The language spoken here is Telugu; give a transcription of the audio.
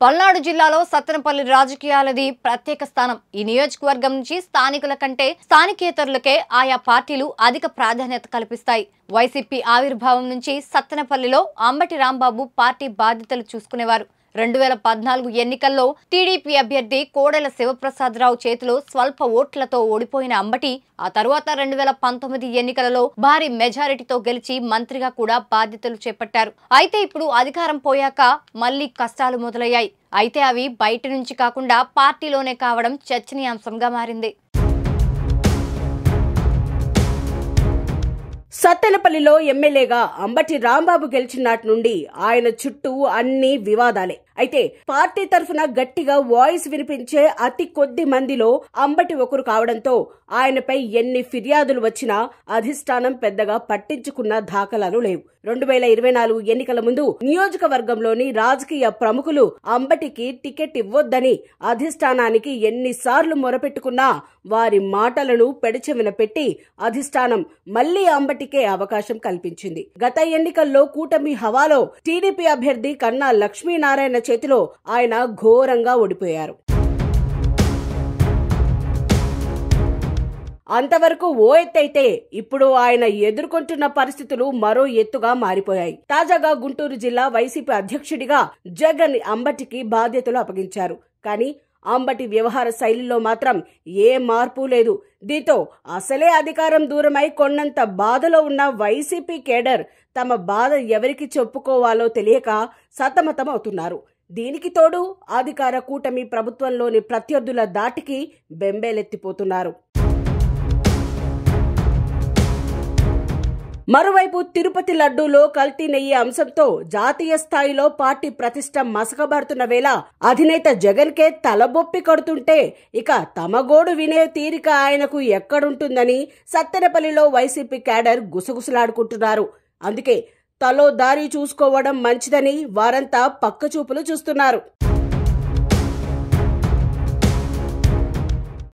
పల్నాడు జిల్లాలో సత్తెనపల్లి రాజకీయాలది ప్రత్యేక స్థానం. ఈ నియోజకవర్గం నుంచి స్థానికుల కంటే స్థానికేతరులకే ఆయా పార్టీలు అధిక ప్రాధాన్యత కల్పిస్తాయి. వైసీపీ ఆవిర్భావం నుంచి సత్తెనపల్లిలో అంబటి రాంబాబు పార్టీ బాధ్యతలు చూసుకునేవారు. 2014 ఎన్నికల్లో టీడీపీ అభ్యర్థి కోడెల శివప్రసాదరావు చేతిలో స్వల్ప ఓట్లతో ఓడిపోయిన అంబటి ఆ తరువాత 2019 ఎన్నికలలో భారీ మెజారిటీతో గెలిచి మంత్రిగా కూడా బాధ్యతలు చేపట్టారు. అయితే ఇప్పుడు అధికారం పోయాక మళ్లీ కష్టాలు మొదలయ్యాయి. అయితే అవి బయట నుంచి కాకుండా పార్టీలోనే కావడం చర్చనీయాంశంగా మారింది. సత్తెనపల్లిలో ఎమ్మెల్యేగా అంబటి రాంబాబు గెలిచినాటి నుండి ఆయన చుట్టూ అన్ని వివాదాలే. అయితే పార్టీ తరఫున గట్టిగా వాయిస్ వినిపించే అతి కొద్ది మందిలో అంబటి ఒకరు కావడంతో ఆయనపై ఎన్ని ఫిర్యాదులు వచ్చినా అధిష్టానం పెద్దగా పట్టించుకున్న దాఖలాలు లేవు. 2024 ఎన్నికల ముందు నియోజకవర్గంలోని రాజకీయ ప్రముఖులు అంబటికి టికెట్ ఇవ్వొద్దని అధిష్టానానికి ఎన్నిసార్లు మొరపెట్టుకున్నా వారి మాటలను పెడచెవిన పెట్టి అధిష్టానం మళ్లీ అంబటికే అవకాశం కల్పించింది. గత ఎన్నికల్లో కూటమి హవాలో టీడీపీ అభ్యర్థి కన్నా లక్ష్మీనారాయణ చేతిలో ఆయన ఘోరంగా ఓడిపోయారు. అంతవరకు ఓ ఎత్తైతే ఇప్పుడు ఆయన ఎదుర్కొంటున్న పరిస్థితులు మరో ఎత్తుగా మారిపోయాయి. తాజాగా గుంటూరు జిల్లా వైసీపీ అధ్యక్షుడిగా జగన్ అంబటికి బాధ్యతలు అప్పగించారు. కానీ అంబటి వ్యవహార శైలిలో మాత్రం ఏ మార్పు లేదు. దీంతో అసలే అధికారం దూరమై కొన్నంత బాధలో ఉన్న వైసీపీ కేడర్ తమ బాధ ఎవరికి చెప్పుకోవాలో తెలియక సతమతం అవుతున్నారు. దీనికి తోడు అధికార కూటమి ప్రభుత్వంలోని ప్రత్యర్థుల దాటికి బెంబేలెత్తిపోతున్నారు. మరోవైపు తిరుపతి లడ్డూలో కల్తీ నెయ్యి అంశంతో జాతీయ స్థాయిలో పార్టీ ప్రతిష్ట మసకబారుతున్న వేళ అధినేత జగన్ కే తలబొప్పి కొడుతుంటే ఇక తమ గోడు వినే తీరిక ఆయనకు ఎక్కడుంటుందని సత్తెనపల్లిలో వైసీపీ క్యాడర్ గుసగుసలాడుకుంటున్నారు. అందుకే తలో దారి చూసుకోవడం మంచిదని వారంతా పక్కచూపులు చూస్తున్నారు.